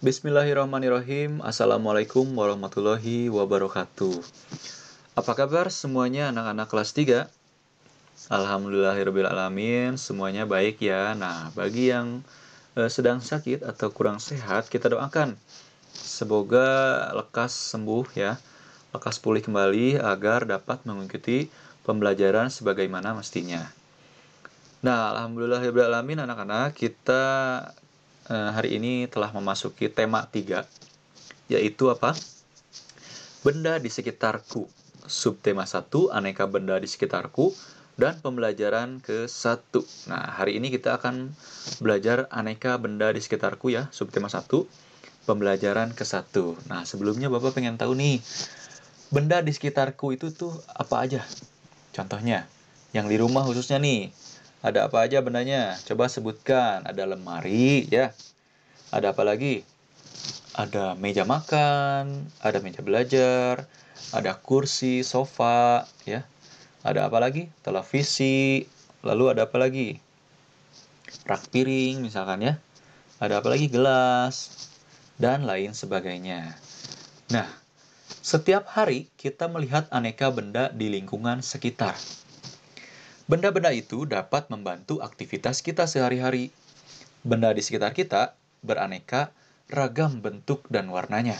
Bismillahirrahmanirrahim. Assalamualaikum warahmatullahi wabarakatuh. Apa kabar semuanya anak-anak kelas 3? Alhamdulillahirrabbilalamin, semuanya baik ya. Nah, bagi yang sedang sakit atau kurang sehat, kita doakan semoga lekas sembuh ya, lekas pulih kembali agar dapat mengikuti pembelajaran sebagaimana mestinya. Nah, alhamdulillahirrabbilalamin anak-anak, kita hari ini telah memasuki tema 3, yaitu apa? Benda di sekitarku. Subtema 1, aneka benda di sekitarku, dan pembelajaran ke-1. Nah, hari ini kita akan belajar aneka benda di sekitarku ya, subtema 1, pembelajaran ke-1. Nah, sebelumnya Bapak pengen tahu nih, benda di sekitarku itu tuh apa aja? Contohnya, yang di rumah khususnya nih, ada apa aja bendanya? Coba sebutkan. Ada lemari ya. Ada apa lagi? Ada meja makan, ada meja belajar, ada kursi, sofa, ya. Ada apa lagi? Televisi. Lalu ada apa lagi? Rak piring misalkan ya. Ada apa lagi? Gelas dan lain sebagainya. Nah, setiap hari kita melihat aneka benda di lingkungan sekitar. Benda-benda itu dapat membantu aktivitas kita sehari-hari. Benda di sekitar kita beraneka ragam bentuk dan warnanya.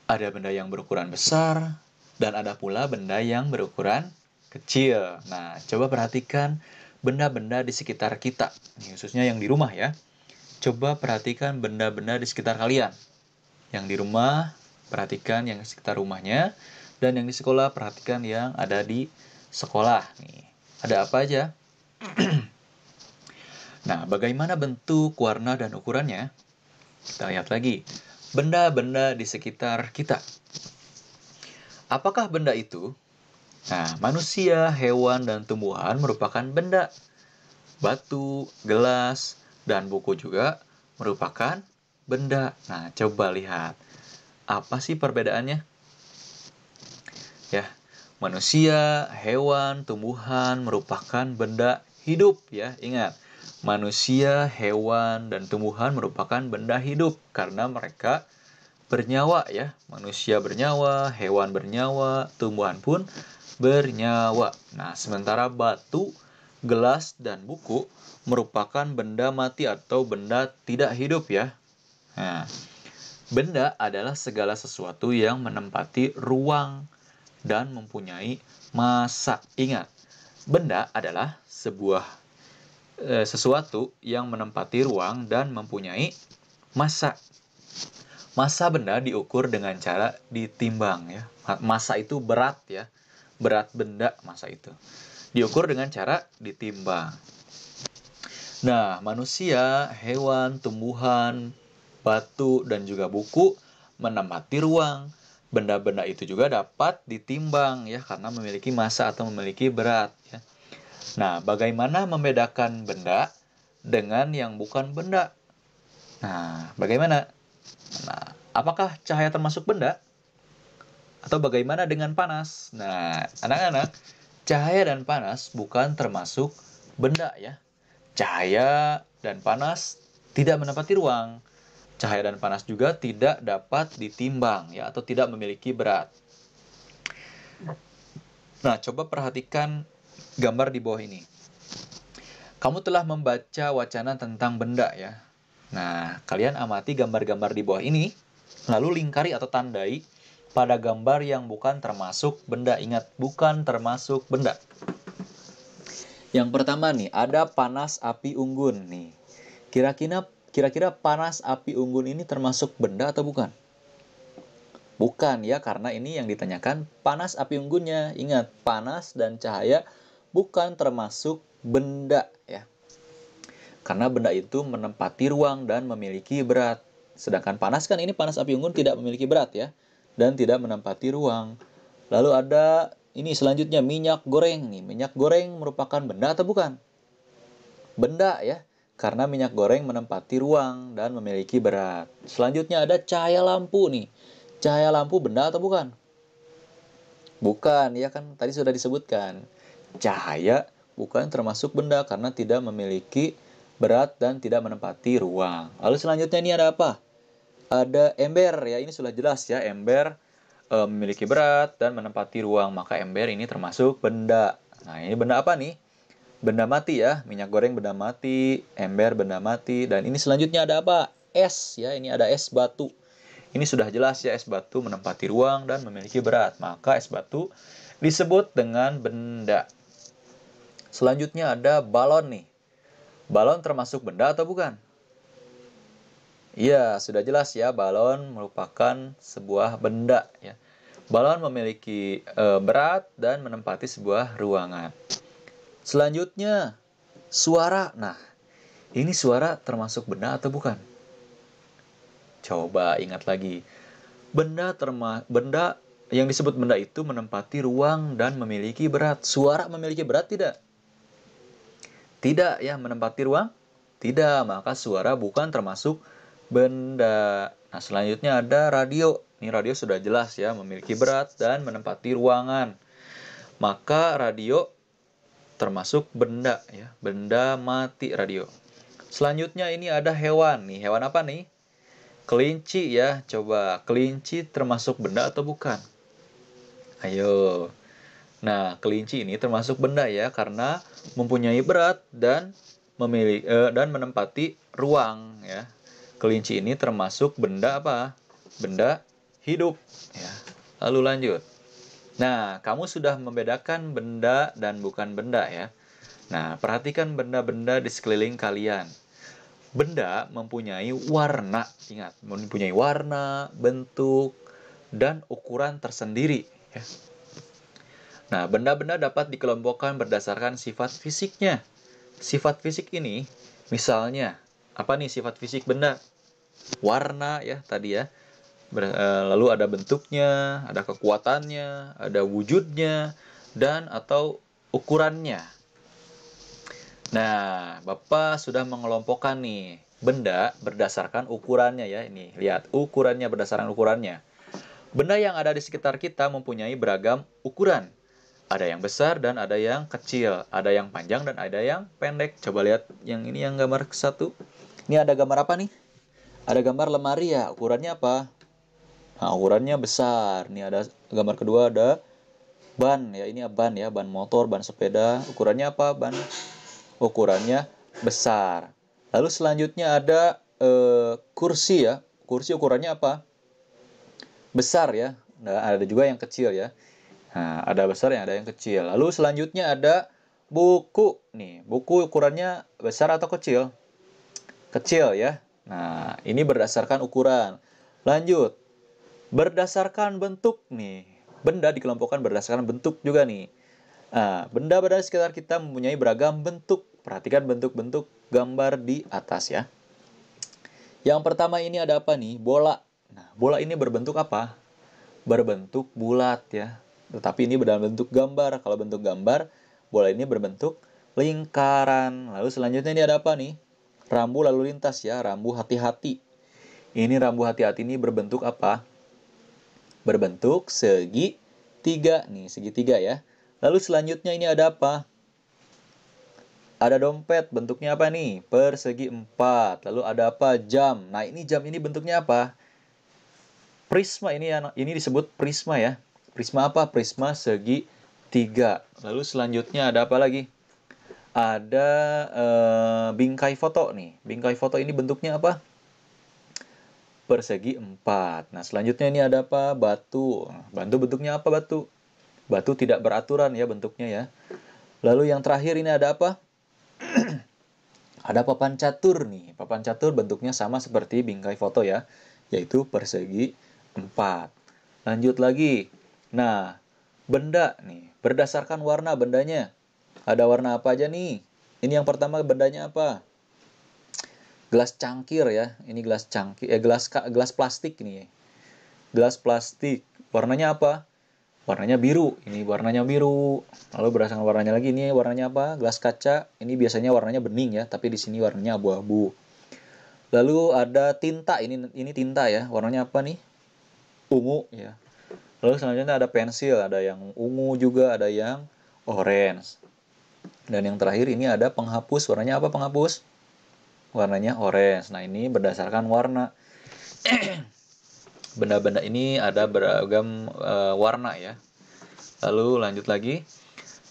Ada benda yang berukuran besar, dan ada pula benda yang berukuran kecil. Nah, coba perhatikan benda-benda di sekitar kita, khususnya yang di rumah ya. Coba perhatikan benda-benda di sekitar kalian. Yang di rumah, perhatikan yang di sekitar rumahnya, dan yang di sekolah, perhatikan yang ada di sekolah. Nih, ada apa aja? Nah, bagaimana bentuk, warna, dan ukurannya? Kita lihat lagi. Benda-benda di sekitar kita. Apakah benda itu? Nah, manusia, hewan, dan tumbuhan merupakan benda. Batu, gelas, dan buku juga merupakan benda. Nah, coba lihat. Apa sih perbedaannya? Ya, manusia, hewan, tumbuhan merupakan benda hidup ya. Ingat, manusia, hewan, dan tumbuhan merupakan benda hidup karena mereka bernyawa ya. Manusia bernyawa, hewan bernyawa, tumbuhan pun bernyawa. Nah, sementara batu, gelas, dan buku merupakan benda mati atau benda tidak hidup ya. Nah, benda adalah segala sesuatu yang menempati ruang dan mempunyai massa. Ingat, benda adalah sesuatu yang menempati ruang dan mempunyai massa. Massa benda diukur dengan cara ditimbang ya. Massa itu berat ya. Berat benda massa itu. Diukur dengan cara ditimbang. Nah, manusia, hewan, tumbuhan, batu, dan juga buku menempati ruang. Benda-benda itu juga dapat ditimbang ya karena memiliki massa atau memiliki berat ya. Nah, bagaimana membedakan benda dengan yang bukan benda? Nah, bagaimana? Nah, apakah cahaya termasuk benda? Atau bagaimana dengan panas? Nah, anak-anak, cahaya dan panas bukan termasuk benda ya. Cahaya dan panas tidak menempati ruang. Cahaya dan panas juga tidak dapat ditimbang ya atau tidak memiliki berat. Nah, coba perhatikan gambar di bawah ini. Kamu telah membaca wacana tentang benda ya. Nah, kalian amati gambar-gambar di bawah ini, lalu lingkari atau tandai pada gambar yang bukan termasuk benda. Ingat, bukan termasuk benda. Yang pertama nih, ada panas api unggun nih. Kira-kira panas api unggun ini termasuk benda atau bukan? Bukan ya, karena ini yang ditanyakan panas api unggunnya. Ingat, panas dan cahaya bukan termasuk benda ya. Karena benda itu menempati ruang dan memiliki berat. Sedangkan panas kan ini panas api unggun tidak memiliki berat ya. Dan tidak menempati ruang. Lalu ada ini selanjutnya minyak goreng nih. Minyak goreng merupakan benda atau bukan? Benda ya. Karena minyak goreng menempati ruang dan memiliki berat. Selanjutnya ada cahaya lampu nih. Cahaya lampu benda atau bukan? Bukan, ya kan tadi sudah disebutkan. Cahaya bukan termasuk benda karena tidak memiliki berat dan tidak menempati ruang. Lalu selanjutnya ini ada apa? Ada ember ya, ini sudah jelas ya, ember memiliki berat dan menempati ruang, maka ember ini termasuk benda. Nah, ini benda apa nih? Benda mati ya, minyak goreng benda mati, ember benda mati, dan ini selanjutnya ada apa? Es ya, ini ada es batu. Ini sudah jelas ya, es batu menempati ruang dan memiliki berat, maka es batu disebut dengan benda. Selanjutnya ada balon nih. Balon termasuk benda atau bukan? Iya, sudah jelas ya, balon merupakan sebuah benda ya. Balon memiliki berat dan menempati sebuah ruangan. Selanjutnya, suara. Nah, ini suara termasuk benda atau bukan? Coba ingat lagi. Benda yang disebut benda itu menempati ruang dan memiliki berat. Suara memiliki berat tidak? Tidak ya, menempati ruang? Tidak, maka suara bukan termasuk benda. Nah, selanjutnya ada radio. Ini radio sudah jelas ya, memiliki berat dan menempati ruangan. Maka radio termasuk benda ya, benda mati radio. Selanjutnya ini ada hewan nih. Hewan apa nih? Kelinci ya. Coba, kelinci termasuk benda atau bukan? Ayo. Nah, kelinci ini termasuk benda ya karena mempunyai berat dan dan menempati ruang ya. Kelinci ini termasuk benda apa? Benda hidup ya. Lalu lanjut. Nah, kamu sudah membedakan benda dan bukan benda ya. Nah, perhatikan benda-benda di sekeliling kalian. Benda mempunyai warna, ingat, mempunyai warna, bentuk, dan ukuran tersendiri ya. Nah, benda-benda dapat dikelompokkan berdasarkan sifat fisiknya. Sifat fisik ini, misalnya, apa nih sifat fisik benda? Warna ya tadi ya. Lalu ada bentuknya, ada kekuatannya, ada wujudnya, dan atau ukurannya. Nah, Bapak sudah mengelompokkan nih benda berdasarkan ukurannya ya. Ini, lihat ukurannya berdasarkan ukurannya. Benda yang ada di sekitar kita mempunyai beragam ukuran. Ada yang besar dan ada yang kecil. Ada yang panjang dan ada yang pendek. Coba lihat yang ini, yang gambar satu. Ini ada gambar apa nih? Ada gambar lemari ya. Ukurannya apa? Nah, ukurannya besar. Ini ada gambar kedua, ada ban ya. Ini ban ya, ban motor, ban sepeda. Ukurannya apa? Ban. Ukurannya besar. Lalu selanjutnya ada kursi ya. Kursi ukurannya apa? Besar ya. Nah, ada juga yang kecil ya. Nah, ada besar yang ada yang kecil. Lalu selanjutnya ada buku nih. Buku ukurannya besar atau kecil? Kecil ya. Nah, ini berdasarkan ukuran. Lanjut. Berdasarkan bentuk nih. Benda dikelompokkan berdasarkan bentuk juga nih. Nah, benda-benda di sekitar kita mempunyai beragam bentuk. Perhatikan bentuk-bentuk gambar di atas ya. Yang pertama ini ada apa nih? Bola. Nah, bola ini berbentuk apa? Berbentuk bulat ya. Tetapi ini dalam bentuk gambar. Kalau bentuk gambar, bola ini berbentuk lingkaran. Lalu selanjutnya ini ada apa nih? Rambu lalu lintas ya, rambu hati-hati. Ini rambu hati-hati ini berbentuk apa? Berbentuk segitiga nih, segitiga ya. Lalu selanjutnya ini ada apa? Ada dompet, bentuknya apa nih? Persegi 4. Lalu ada apa? Jam. Nah, ini jam ini bentuknya apa? Prisma, ini disebut prisma ya. Prisma apa? Prisma segi 3. Lalu selanjutnya ada apa lagi? Ada bingkai foto nih. Bingkai foto ini bentuknya apa? Persegi 4. Nah, selanjutnya ini ada apa? Batu. Batu bentuknya apa batu? Batu tidak beraturan ya bentuknya ya. Lalu yang terakhir ini ada apa? Ada papan catur nih. Papan catur bentuknya sama seperti bingkai foto ya, yaitu persegi 4. Lanjut lagi. Nah, benda nih, berdasarkan warna bendanya. Ada warna apa aja nih? Ini yang pertama bendanya apa? Gelas cangkir ya. Ini gelas cangkir, gelas plastik nih. Gelas plastik. Warnanya apa? Warnanya biru. Ini warnanya biru. Lalu berdasarkan warnanya lagi, ini warnanya apa? Gelas kaca. Ini biasanya warnanya bening ya, tapi di sini warnanya abu-abu. Lalu ada tinta. Ini tinta ya. Warnanya apa nih? Ungu ya. Lalu selanjutnya ada pensil, ada yang ungu juga, ada yang orange. Dan yang terakhir ini ada penghapus. Warnanya apa penghapus? warnanya orange. Nah, ini berdasarkan warna. Benda-benda ini ada beragam warna ya. Lalu lanjut lagi.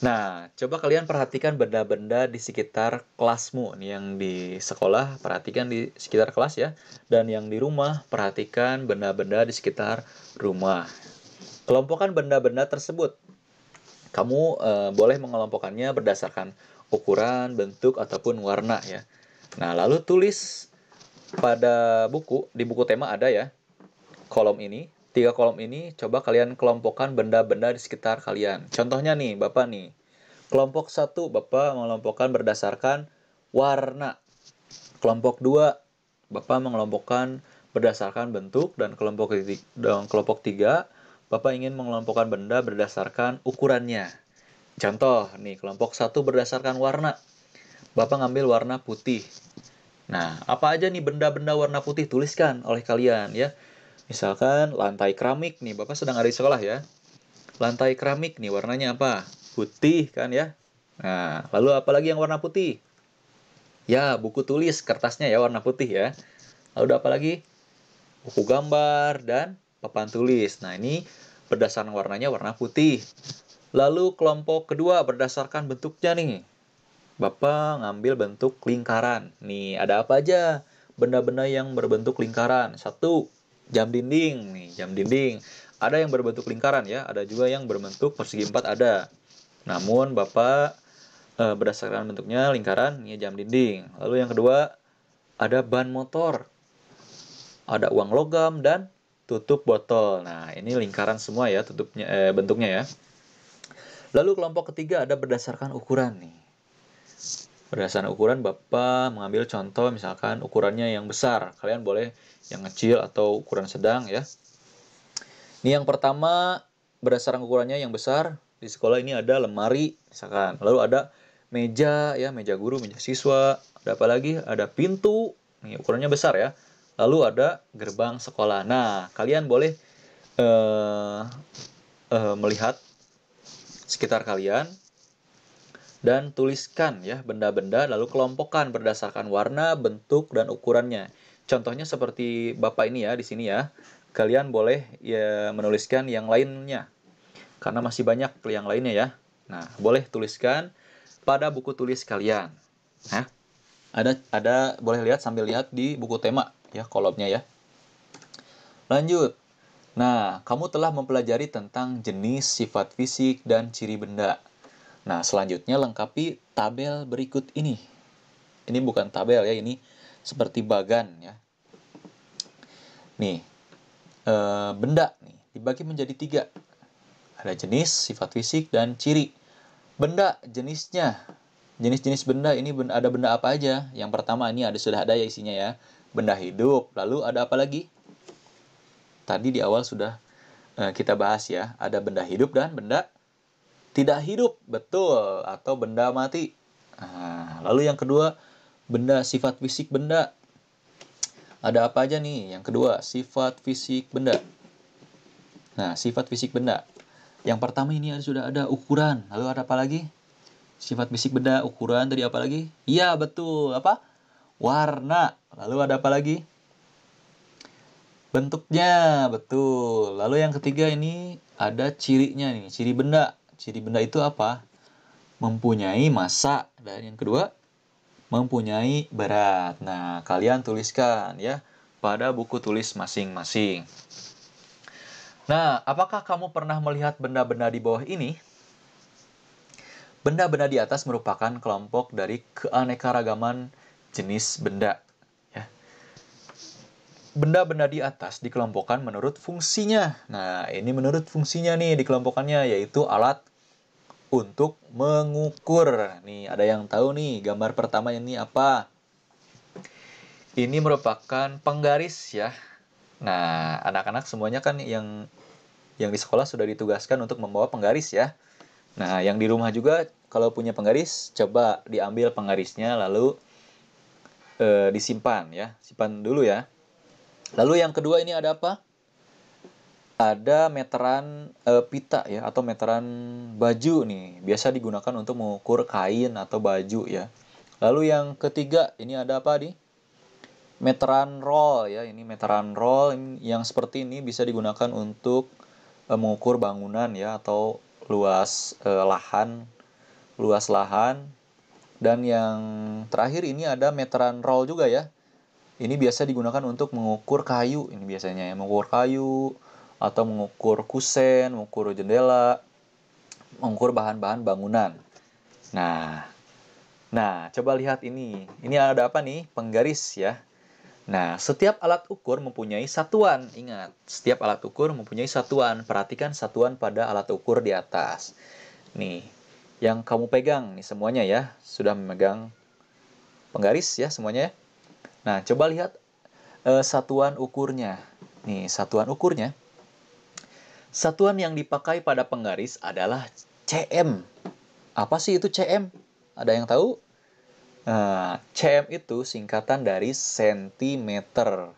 Nah, coba kalian perhatikan benda-benda di sekitar kelasmu. Nih, yang di sekolah, perhatikan di sekitar kelas ya. Dan yang di rumah, perhatikan benda-benda di sekitar rumah. Kelompokkan benda-benda tersebut. Kamu boleh mengelompokkannya berdasarkan ukuran, bentuk, ataupun warna ya. Nah, lalu tulis pada buku, di buku tema ada ya, kolom ini. 3 kolom ini coba kalian kelompokkan benda-benda di sekitar kalian. Contohnya nih, Bapak nih. Kelompok 1, Bapak mengelompokkan berdasarkan warna. Kelompok 2, Bapak mengelompokkan berdasarkan bentuk. Dan kelompok 3, Bapak ingin mengelompokkan benda berdasarkan ukurannya. Contoh, nih, kelompok 1 berdasarkan warna. Bapak ngambil warna putih. Nah, apa aja nih benda-benda warna putih? Tuliskan oleh kalian ya. Misalkan lantai keramik nih, Bapak sedang ada di sekolah ya. Lantai keramik nih warnanya apa? Putih kan ya. Nah, lalu apa lagi yang warna putih? Ya, buku tulis kertasnya ya warna putih ya. Lalu apa lagi? Buku gambar dan papan tulis. Nah, ini berdasarkan warnanya warna putih. Lalu kelompok kedua berdasarkan bentuknya nih. Bapak ngambil bentuk lingkaran. Nih, ada apa aja? Benda-benda yang berbentuk lingkaran. 1, jam dinding. Nih, jam dinding. Ada yang berbentuk lingkaran ya, ada juga yang berbentuk persegi 4 ada. Namun Bapak berdasarkan bentuknya lingkaran, ini jam dinding. Lalu yang kedua, ada ban motor. Ada uang logam dan tutup botol. Nah, ini lingkaran semua ya bentuknya ya. Lalu kelompok ketiga ada berdasarkan ukuran nih. Berdasarkan ukuran, Bapak mengambil contoh misalkan ukurannya yang besar. Kalian boleh yang kecil atau ukuran sedang ya. Ini yang pertama, berdasarkan ukurannya yang besar, di sekolah ini ada lemari misalkan. Lalu ada meja ya, meja guru, meja siswa. Ada apa lagi? Ada pintu. Nih ukurannya besar ya. Lalu ada gerbang sekolah. Nah, kalian boleh melihat sekitar kalian dan tuliskan ya benda-benda, lalu kelompokkan berdasarkan warna, bentuk, dan ukurannya. Contohnya seperti Bapak ini ya di sini ya. Kalian boleh ya menuliskan yang lainnya karena masih banyak yang lainnya ya. Nah, boleh tuliskan pada buku tulis kalian. Nah, ada boleh lihat sambil lihat di buku tema ya kolomnya ya. Lanjut. Nah, kamu telah mempelajari tentang jenis, sifat fisik, dan ciri benda. Nah, selanjutnya lengkapi tabel berikut ini. Ini bukan tabel ya, ini seperti bagan ya. Nih, benda nih dibagi menjadi 3. Ada jenis, sifat fisik, dan ciri. Benda, jenisnya. Jenis-jenis benda ini ada benda apa aja? Yang pertama ini sudah ada ya isinya ya. Benda hidup. Lalu ada apa lagi? Tadi di awal sudah kita bahas ya. Ada benda hidup dan benda tidak hidup, betul, atau benda mati. Nah, lalu yang kedua, benda sifat fisik benda. Ada apa aja nih? Yang kedua, sifat fisik benda. Nah, sifat fisik benda. Yang pertama ini sudah ada ukuran. Lalu ada apa lagi? Sifat fisik benda, ukuran, tadi apa lagi? Iya, betul. Apa? Warna. Lalu ada apa lagi? Bentuknya, betul. Lalu yang ketiga ini ada cirinya nih, ciri benda. Ciri benda itu apa? Mempunyai massa. Dan yang kedua, mempunyai berat. Nah, kalian tuliskan ya pada buku tulis masing-masing. Nah, apakah kamu pernah melihat benda-benda di bawah ini? Benda-benda di atas merupakan kelompok dari keanekaragaman jenis benda. Ya. Benda-benda di atas dikelompokkan menurut fungsinya. Nah, ini menurut fungsinya nih dikelompokkannya, yaitu alat untuk mengukur. Nih, ada yang tahu nih gambar pertama ini apa? Ini merupakan penggaris ya. Nah, anak-anak semuanya kan yang di sekolah sudah ditugaskan untuk membawa penggaris ya. Nah, yang di rumah juga kalau punya penggaris, coba diambil penggarisnya lalu disimpan ya. Simpan dulu ya. Lalu yang kedua ini ada apa? Ada meteran pita ya atau meteran baju nih, biasa digunakan untuk mengukur kain atau baju ya. Lalu yang ketiga ini ada apa nih? meteran roll ya. Ini meteran roll yang seperti ini bisa digunakan untuk mengukur bangunan ya, atau luas lahan. Dan yang terakhir ini ada meteran roll juga ya. Ini biasa digunakan untuk mengukur kayu. Ini biasanya ya, mengukur kayu atau mengukur kusen, mengukur jendela, mengukur bahan-bahan bangunan. Nah, coba lihat ini. Ini ada apa nih? Penggaris ya. Nah, setiap alat ukur mempunyai satuan. Ingat, setiap alat ukur mempunyai satuan. Perhatikan satuan pada alat ukur di atas. Nih, yang kamu pegang nih semuanya ya. Sudah memegang penggaris ya semuanya ya. Nah, coba lihat satuan ukurnya. Nih, satuan ukurnya. Satuan yang dipakai pada penggaris adalah cm. Apa sih itu cm? Ada yang tahu? Nah, cm itu singkatan dari sentimeter.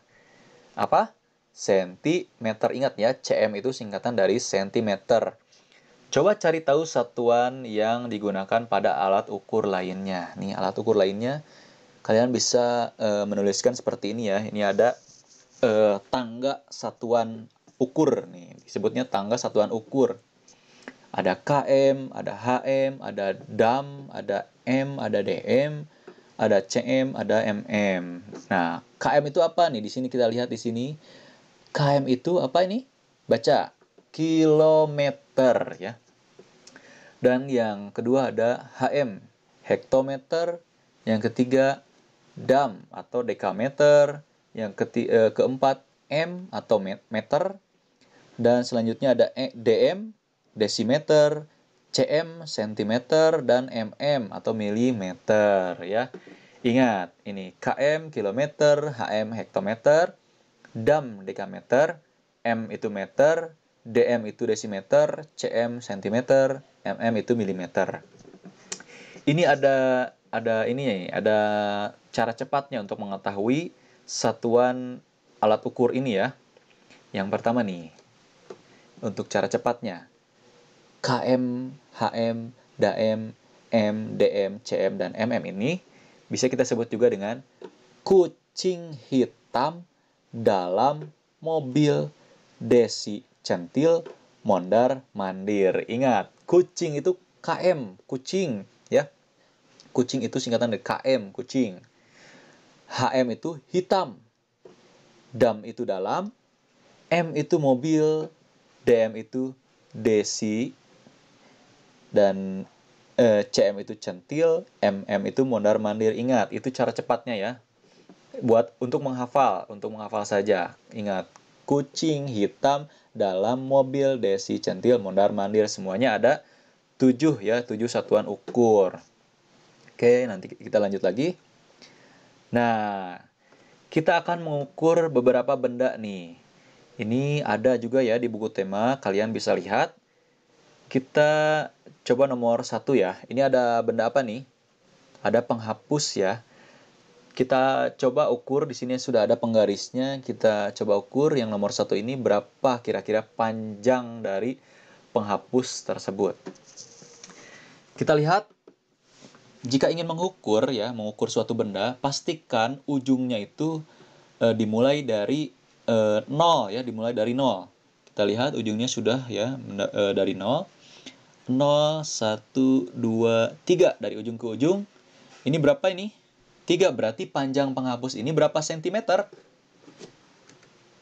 Apa? Sentimeter. Ingat ya, cm itu singkatan dari sentimeter. Coba cari tahu satuan yang digunakan pada alat ukur lainnya. Nih, alat ukur lainnya kalian bisa menuliskan seperti ini ya. Ini ada tangga satuan ukur nih. Disebutnya tangga satuan ukur. Ada km, ada hm, ada dam, ada m, ada dm, ada cm, ada mm. Nah, km itu apa nih? Di sini kita lihat di sini. Km itu apa ini? Baca. Kilometer ya. Dan yang kedua ada hm, hektometer. Yang ketiga dam atau dekameter. Yang keempat m atau meter. Dan selanjutnya ada dm, desimeter, cm, sentimeter, dan mm atau milimeter ya. Ingat, ini km, kilometer, hm, hektometer, dam, dekameter, m itu meter, dm itu desimeter, cm, sentimeter, mm itu milimeter. Ini ada cara cepatnya untuk mengetahui satuan alat ukur ini ya. Yang pertama nih, untuk cara cepatnya, km, hm, dm, m, dm, cm, dan mm ini bisa kita sebut juga dengan kucing hitam dalam mobil desi centil mondar mandir. Ingat, kucing itu km, kucing ya. Kucing itu singkatan dari km, kucing. hm itu hitam, dam itu dalam, m itu mobil, dm itu desi, dan cm itu centil, mm itu mondar mandir. Ingat, itu cara cepatnya ya. Untuk menghafal saja. Ingat, kucing hitam dalam mobil desi centil mondar mandir, semuanya ada 7 ya, 7 satuan ukur. Oke, nanti kita lanjut lagi. Nah, kita akan mengukur beberapa benda nih. Ini ada juga ya di buku tema, kalian bisa lihat. Kita coba nomor 1 ya. Ini ada benda apa nih? Ada penghapus ya. Kita coba ukur, di sini sudah ada penggarisnya. Kita coba ukur yang nomor 1 ini berapa kira-kira panjang dari penghapus tersebut. Kita lihat, jika ingin mengukur suatu benda, pastikan ujungnya itu dimulai dari 0 ya, dimulai dari 0. Kita lihat ujungnya sudah ya dari 0. 0, 1, 2, 3 dari ujung ke ujung. Ini berapa ini? 3, berarti panjang penghapus ini berapa sentimeter?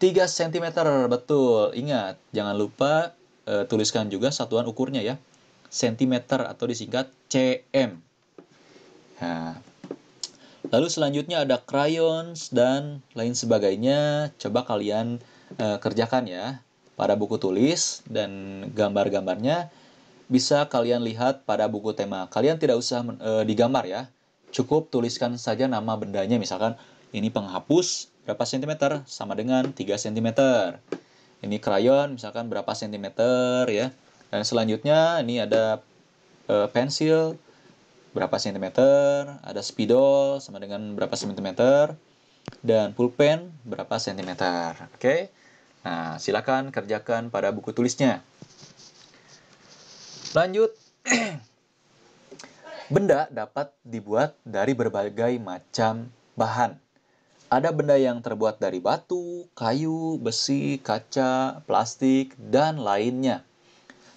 3 cm, betul. Ingat, jangan lupa tuliskan juga satuan ukurnya ya. Sentimeter atau disingkat cm. Nah, lalu selanjutnya ada crayons dan lain sebagainya. Coba kalian kerjakan ya pada buku tulis, dan gambar-gambarnya bisa kalian lihat pada buku tema. Kalian tidak usah digambar ya. Cukup tuliskan saja nama bendanya. Misalkan ini penghapus berapa sentimeter, sama dengan 3 cm. Ini krayon misalkan berapa sentimeter ya. Dan selanjutnya ini ada pensil berapa sentimeter, ada spidol sama dengan berapa sentimeter, dan pulpen berapa sentimeter. Oke. Nah, silakan kerjakan pada buku tulisnya. Lanjut. Benda dapat dibuat dari berbagai macam bahan. Ada benda yang terbuat dari batu, kayu, besi, kaca, plastik, dan lainnya.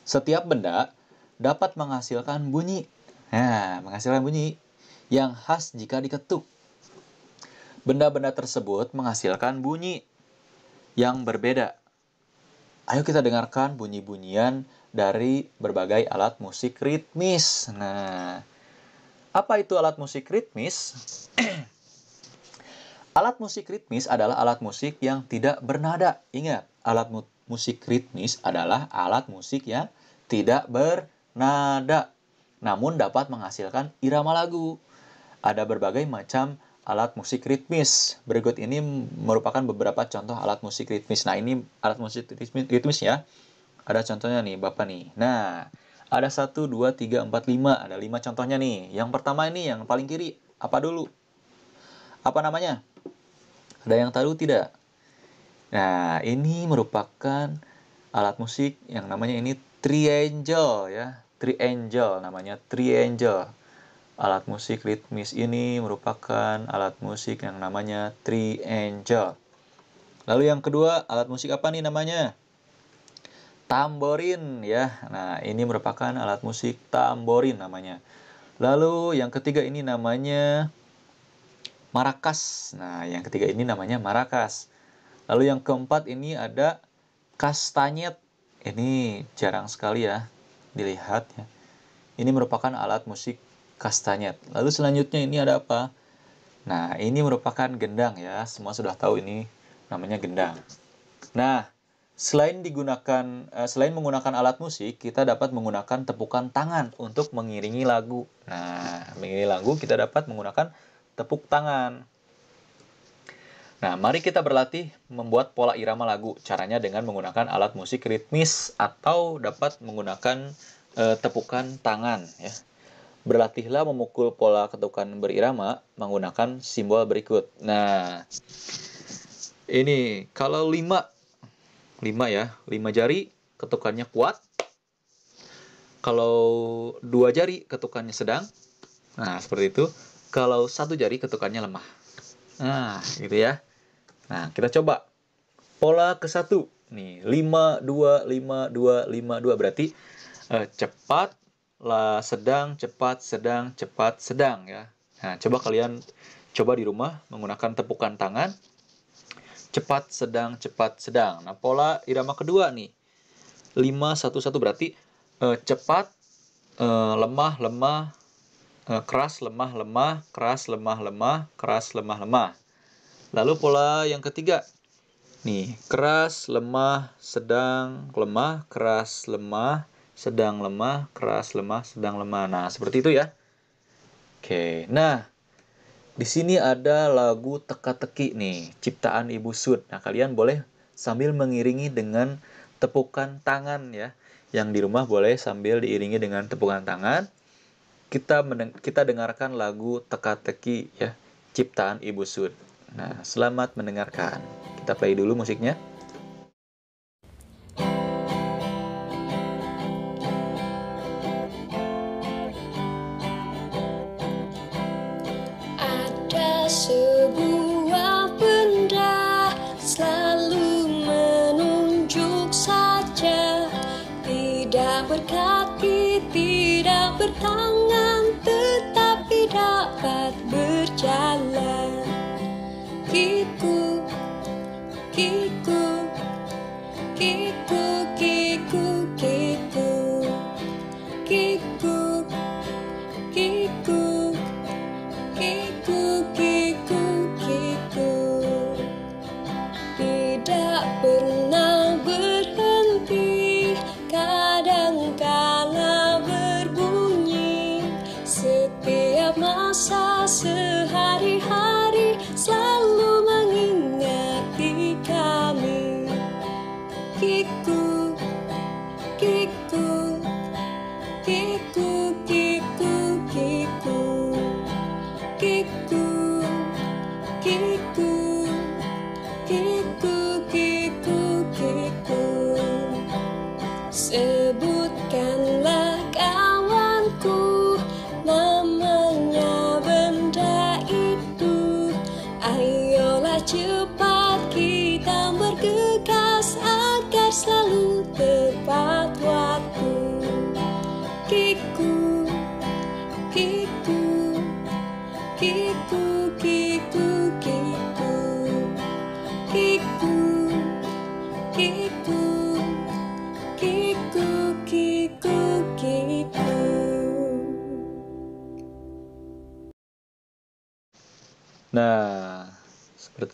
Setiap benda dapat menghasilkan bunyi. Nah, menghasilkan bunyi yang khas jika diketuk. Benda-benda tersebut menghasilkan bunyi yang berbeda. Ayo kita dengarkan bunyi-bunyian dari berbagai alat musik ritmis. Nah, apa itu alat musik ritmis? Alat musik ritmis adalah alat musik yang tidak bernada. Ingat, alat musik ritmis adalah alat musik yang tidak bernada, namun dapat menghasilkan irama lagu. Ada berbagai macam alat musik ritmis. Berikut ini merupakan beberapa contoh alat musik ritmis. Nah, ini alat musik ritmis ya. Ada contohnya nih, Bapak nih. Nah, ada 1, 2, 3, 4, 5. Ada 5 contohnya nih. Yang pertama ini, yang paling kiri. Apa dulu? Apa namanya? Ada yang tahu tidak? Nah, ini merupakan alat musik yang namanya ini triangle ya. Triangle namanya, triangle. Alat musik ritmis ini merupakan alat musik yang namanya triangle. Lalu yang kedua, alat musik apa nih namanya? Tamborin ya. Nah, ini merupakan alat musik tamborin namanya. Lalu yang ketiga ini namanya maracas. Nah, yang ketiga ini namanya maracas. Lalu yang keempat ini ada kastanyet. Ini jarang sekali ya dilihat ya. Ini merupakan alat musik kastanyet. Lalu selanjutnya ini ada apa? Nah, ini merupakan gendang ya. Semua sudah tahu ini namanya gendang. Nah, selain menggunakan alat musik, kita dapat menggunakan tepukan tangan untuk mengiringi lagu. Nah, mengiringi lagu kita dapat menggunakan tepuk tangan. Nah, mari kita berlatih membuat pola irama lagu. Caranya dengan menggunakan alat musik ritmis atau dapat menggunakan tepukan tangan ya. Berlatihlah memukul pola ketukan berirama menggunakan simbol berikut. Nah, ini kalau 5 ya, 5 jari ketukannya kuat. Kalau 2 jari ketukannya sedang. Nah, seperti itu. Kalau 1 jari ketukannya lemah. Nah, gitu ya. Nah, kita coba. Pola ke-1. Nih, 5 2 5 2 5 2 berarti cepat, sedang, cepat, sedang, cepat, sedang ya. Nah, coba kalian coba di rumah menggunakan tepukan tangan. Cepat, sedang, cepat, sedang. Nah, pola irama kedua nih. 5 1 1 berarti cepat, lemah, lemah, keras, lemah, lemah, keras, lemah, lemah, keras, lemah, lemah. Lalu pola yang ketiga. Nih, keras, lemah, sedang, lemah, keras, lemah, sedang, lemah, keras, lemah, sedang, lemah. Nah, seperti itu ya. Oke. Nah, di sini ada lagu teka-teki nih, ciptaan Ibu Sud. Nah, kalian boleh sambil mengiringi dengan tepukan tangan ya. Yang di rumah boleh sambil diiringi dengan tepukan tangan. Kita dengarkan lagu teka-teki ya, ciptaan Ibu Sud. Nah, selamat mendengarkan. Kita play dulu musiknya. Ada sebuah benda selalu menunjuk saja, tidak berkaki, tidak bertangan, tetapi dapat berjalan. Kiku, kiku, kiku, kiku, kiku, kiku, kiku, kiku, kiku, kiku. Tidak pernah berhenti, kadangkala berbunyi. Setiap masa sehari-hari selalu mengingati kami. Kiku,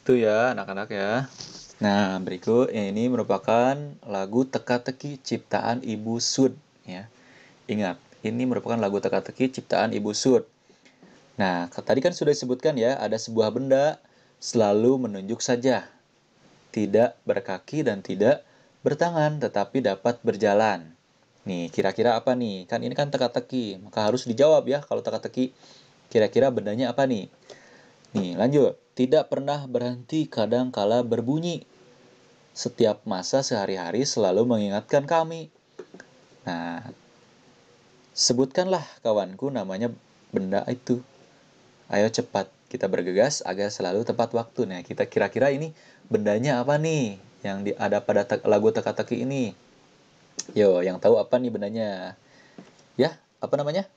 Itu ya anak-anak ya. Nah, berikut ini merupakan lagu teka-teki ciptaan Ibu Sud ya. Ingat, ini merupakan lagu teka-teki ciptaan Ibu Sud. Nah, tadi kan sudah disebutkan ya, ada sebuah benda selalu menunjuk saja, tidak berkaki dan tidak bertangan, tetapi dapat berjalan. Nih, kira-kira apa nih? Kan ini kan teka-teki, maka harus dijawab ya kalau teka-teki. Kira-kira bendanya apa nih? Nih, lanjut. Tidak pernah berhenti kadang kala berbunyi. Setiap masa sehari-hari selalu mengingatkan kami. Nah, sebutkanlah kawanku namanya benda itu. Ayo cepat, kita bergegas agar selalu tepat waktu. Nah, kita kira-kira ini bendanya apa nih yang ada pada lagu teka-teki ini? Yo, yang tahu apa nih bendanya? Ya, apa namanya?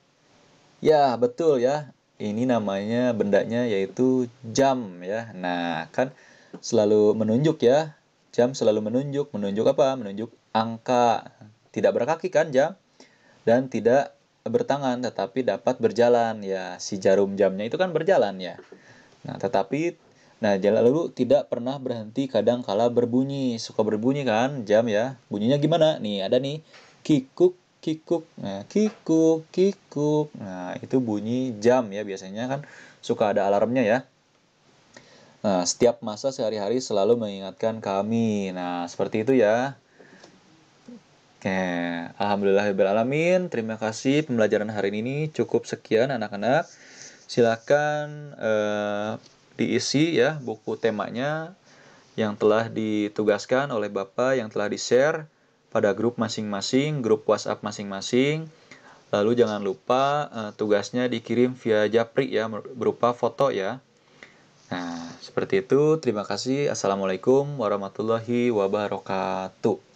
Ya, betul ya. Ini namanya bendanya yaitu jam ya. Nah, kan selalu menunjuk ya. Jam selalu menunjuk. Menunjuk apa? Menunjuk angka. Tidak berkaki kan jam? Dan tidak bertangan tetapi dapat berjalan ya. Si jarum jamnya itu kan berjalan ya. Nah, lalu tidak pernah berhenti kadang kala berbunyi. Suka berbunyi kan jam ya. Bunyinya gimana? Nih, ada nih. Kikuk kikuk. Nah, kikuk kikuk. Nah, itu bunyi jam ya, biasanya kan suka ada alarmnya ya. Nah, setiap masa sehari-hari selalu mengingatkan kami. Nah, seperti itu ya. Oke, alhamdulillahirobbilalamin. Terima kasih pembelajaran hari ini cukup sekian anak-anak. Silakan diisi ya buku temanya yang telah ditugaskan oleh Bapak, yang telah di-share pada grup masing-masing, grup WhatsApp masing-masing. Lalu jangan lupa tugasnya dikirim via Japri ya, berupa foto ya. Nah, seperti itu. Terima kasih. Assalamualaikum warahmatullahi wabarakatuh.